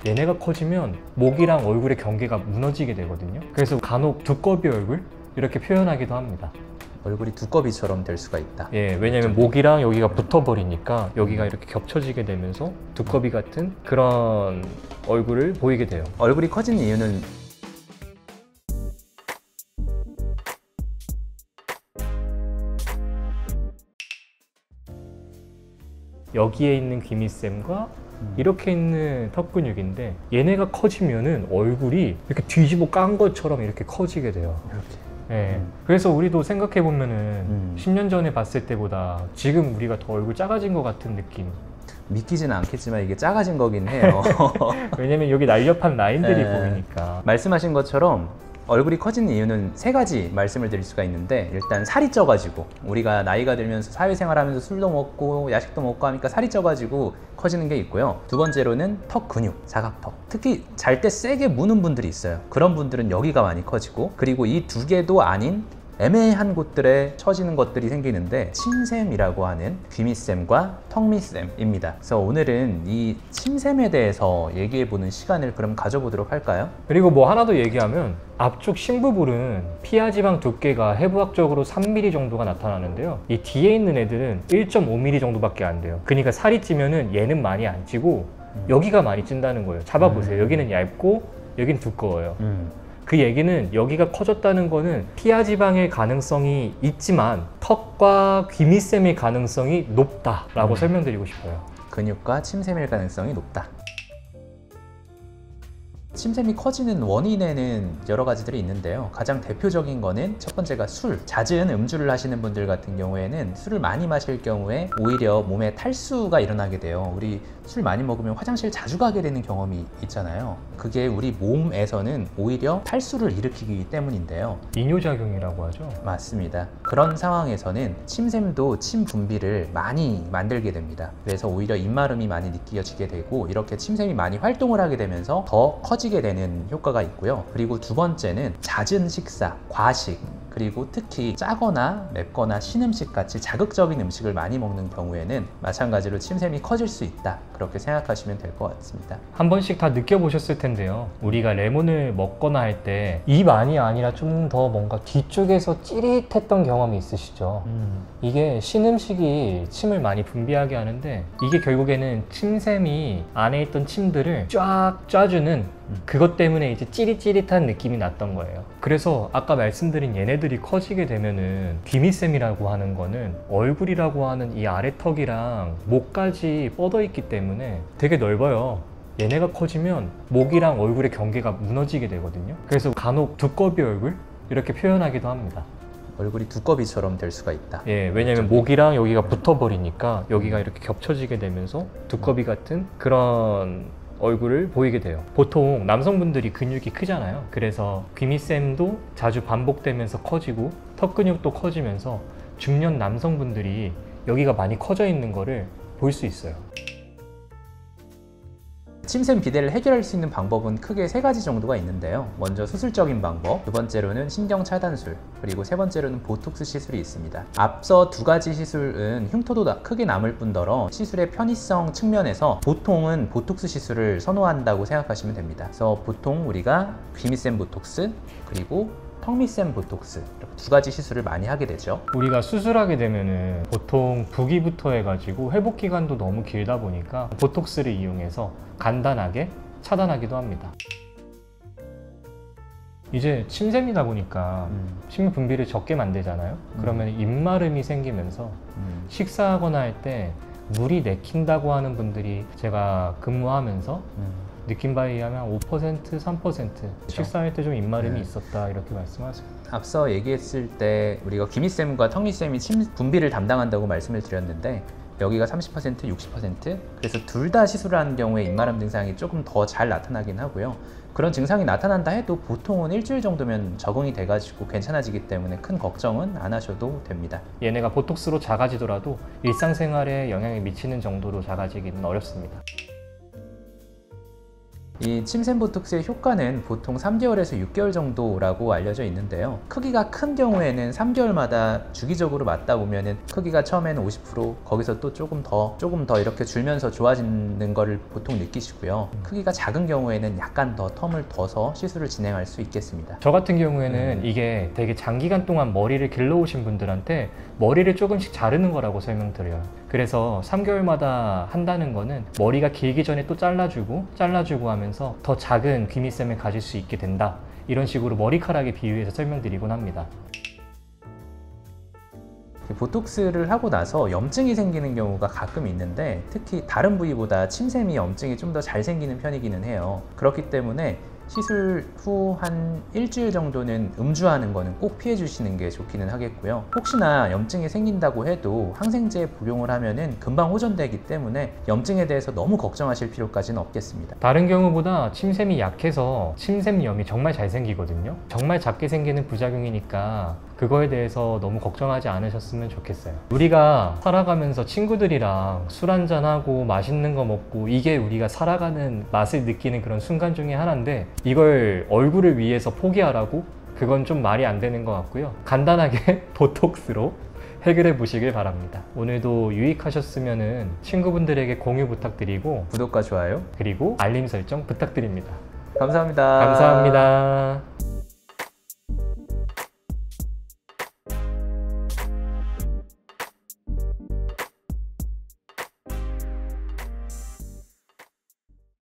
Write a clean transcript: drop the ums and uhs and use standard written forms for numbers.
얘네가 커지면 목이랑 얼굴의 경계가 무너지게 되거든요. 그래서 간혹 두꺼비 얼굴 이렇게 표현하기도 합니다. 얼굴이 두꺼비처럼 될 수가 있다. 예, 왜냐면 목이랑 여기가 붙어버리니까 여기가 이렇게 겹쳐지게 되면서 두꺼비 같은 그런 얼굴을 보이게 돼요. 얼굴이 커지는 이유는 여기에 있는 귀밑샘과 이렇게 있는 턱 근육인데 얘네가 커지면은 얼굴이 이렇게 뒤집어 깐 것처럼 이렇게 커지게 돼요. 이렇게. 예. 그래서 우리도 생각해 보면은 10년 전에 봤을 때보다 지금 우리가 더 얼굴 작아진 것 같은 느낌. 믿기지는 않겠지만 이게 작아진 거긴 해요. 왜냐면 여기 날렵한 라인들이 네. 보이니까. 말씀하신 것처럼 얼굴이 커지는 이유는 세 가지 말씀을 드릴 수가 있는데, 일단 살이 쪄가지고, 우리가 나이가 들면서 사회생활하면서 술도 먹고 야식도 먹고 하니까 살이 쪄가지고 커지는 게 있고요. 두 번째로는 턱 근육, 사각턱. 특히 잘 때 세게 무는 분들이 있어요. 그런 분들은 여기가 많이 커지고, 그리고 이 두 개도 아닌 애매한 곳들에 처지는 것들이 생기는데 침샘이라고 하는 귀밑샘과 턱밑샘입니다. 그래서 오늘은 이 침샘에 대해서 얘기해보는 시간을 그럼 가져보도록 할까요? 그리고 뭐 하나 더 얘기하면 앞쪽 심부불은 피하지방 두께가 해부학적으로 3mm 정도가 나타나는데요. 이 뒤에 있는 애들은 1.5mm 정도밖에 안 돼요. 그러니까 살이 찌면은 얘는 많이 안 찌고 여기가 많이 찐다는 거예요. 잡아보세요. 여기는 얇고 여기는 두꺼워요. 그 얘기는 여기가 커졌다는 거는 피하지방의 가능성이 있지만 턱과 귀밑샘의 가능성이 높다라고 설명드리고 싶어요. 근육과 침샘일 가능성이 높다. 침샘이 커지는 원인에는 여러 가지들이 있는데요. 가장 대표적인 거는 첫 번째가 술. 잦은 음주를 하시는 분들 같은 경우에는 술을 많이 마실 경우에 오히려 몸에 탈수가 일어나게 돼요. 우리 술 많이 먹으면 화장실 자주 가게 되는 경험이 있잖아요. 그게 우리 몸에서는 오히려 탈수를 일으키기 때문인데요. 이뇨작용이라고 하죠. 맞습니다. 그런 상황에서는 침샘도 침 분비를 많이 만들게 됩니다. 그래서 오히려 입마름이 많이 느껴지게 되고, 이렇게 침샘이 많이 활동을 하게 되면서 더 커지게 되는 효과가 있고요. 그리고 두 번째는 잦은 식사, 과식, 그리고 특히 짜거나 맵거나 신음식 같이 자극적인 음식을 많이 먹는 경우에는 마찬가지로 침샘이 커질 수 있다, 그렇게 생각하시면 될 것 같습니다. 한 번씩 다 느껴보셨을 텐데요. 우리가 레몬을 먹거나 할 때 입 안이 아니라 좀 더 뭔가 뒤쪽에서 찌릿했던 경험이 있으시죠? 이게 신음식이 침을 많이 분비하게 하는데, 이게 결국에는 침샘이 안에 있던 침들을 쫙 짜주는 그것 때문에 이제 찌릿찌릿한 느낌이 났던 거예요. 그래서 아까 말씀드린 얘네들이 커지게 되면은 귀밑샘이라고 하는 거는 얼굴이라고 하는 이 아래턱이랑 목까지 뻗어 있기 때문에 되게 넓어요. 얘네가 커지면 목이랑 얼굴의 경계가 무너지게 되거든요. 그래서 간혹 두꺼비 얼굴 이렇게 표현하기도 합니다. 얼굴이 두꺼비처럼 될 수가 있다. 예, 왜냐면 목이랑 여기가 붙어버리니까 여기가 이렇게 겹쳐지게 되면서 두꺼비 같은 그런 얼굴을 보이게 돼요. 보통 남성분들이 근육이 크잖아요. 그래서 귀밑샘도 자주 반복되면서 커지고 턱 근육도 커지면서 중년 남성분들이 여기가 많이 커져 있는 거를 볼 수 있어요. 침샘 비대를 해결할 수 있는 방법은 크게 세 가지 정도가 있는데요. 먼저 수술적인 방법, 두 번째로는 신경 차단술, 그리고 세 번째로는 보톡스 시술이 있습니다. 앞서 두 가지 시술은 흉터도 크게 남을 뿐더러 시술의 편의성 측면에서 보통은 보톡스 시술을 선호한다고 생각하시면 됩니다. 그래서 보통 우리가 귀밑샘 보톡스, 그리고 턱밑샘 보톡스, 이렇게 두 가지 시술을 많이 하게 되죠. 우리가 수술하게 되면은 보통 부기부터 해가지고 회복 기간도 너무 길다 보니까 보톡스를 이용해서 간단하게 차단하기도 합니다. 이제 침샘이다 보니까 침 분비를 적게 만들잖아요. 그러면 입마름이 생기면서 식사하거나 할 때 물이 내킨다고 하는 분들이 제가 근무하면서 느낀 바에 의하면 5%, 3% 식사할 때 좀 입마름이 있었다, 이렇게 말씀하세요. 앞서 얘기했을 때 우리가 귀밑샘과 턱밑샘이 침 분비를 담당한다고 말씀을 드렸는데, 여기가 30%, 60%, 그래서 둘 다 시술을 하는 경우에 입마름 증상이 조금 더 잘 나타나긴 하고요. 그런 증상이 나타난다 해도 보통은 일주일 정도면 적응이 돼가지고 괜찮아지기 때문에 큰 걱정은 안 하셔도 됩니다. 얘네가 보톡스로 작아지더라도 일상생활에 영향을 미치는 정도로 작아지기는 어렵습니다. 이 침샘 보톡스의 효과는 보통 3개월에서 6개월 정도라고 알려져 있는데요. 크기가 큰 경우에는 3개월마다 주기적으로 맞다 보면은 크기가 처음에는 50%, 거기서 또 조금 더 이렇게 줄면서 좋아지는 거를 보통 느끼시고요. 크기가 작은 경우에는 약간 더 텀을 둬서 시술을 진행할 수 있겠습니다. 저 같은 경우에는 이게 되게 장기간 동안 머리를 길러오신 분들한테 머리를 조금씩 자르는 거라고 설명드려요. 그래서 3개월마다 한다는 거는 머리가 길기 전에 또 잘라주고 하면서 더 작은 귀밑샘을 가질 수 있게 된다, 이런 식으로 머리카락에 비유해서 설명드리곤 합니다. 보톡스를 하고 나서 염증이 생기는 경우가 가끔 있는데, 특히 다른 부위보다 침샘이 염증이 좀 더 잘 생기는 편이기는 해요. 그렇기 때문에 시술 후 한 일주일 정도는 음주하는 거는 꼭 피해 주시는 게 좋기는 하겠고요. 혹시나 염증이 생긴다고 해도 항생제 복용을 하면은 금방 호전되기 때문에 염증에 대해서 너무 걱정하실 필요까지는 없겠습니다. 다른 경우보다 침샘이 약해서 침샘염이 정말 잘 생기거든요. 정말 작게 생기는 부작용이니까 그거에 대해서 너무 걱정하지 않으셨으면 좋겠어요. 우리가 살아가면서 친구들이랑 술 한잔하고 맛있는 거 먹고, 이게 우리가 살아가는 맛을 느끼는 그런 순간 중에 하나인데, 이걸 얼굴을 위해서 포기하라고? 그건 좀 말이 안 되는 것 같고요. 간단하게 보톡스로 해결해 보시길 바랍니다. 오늘도 유익하셨으면 친구분들에게 공유 부탁드리고, 구독과 좋아요 그리고 알림 설정 부탁드립니다. 감사합니다. 감사합니다.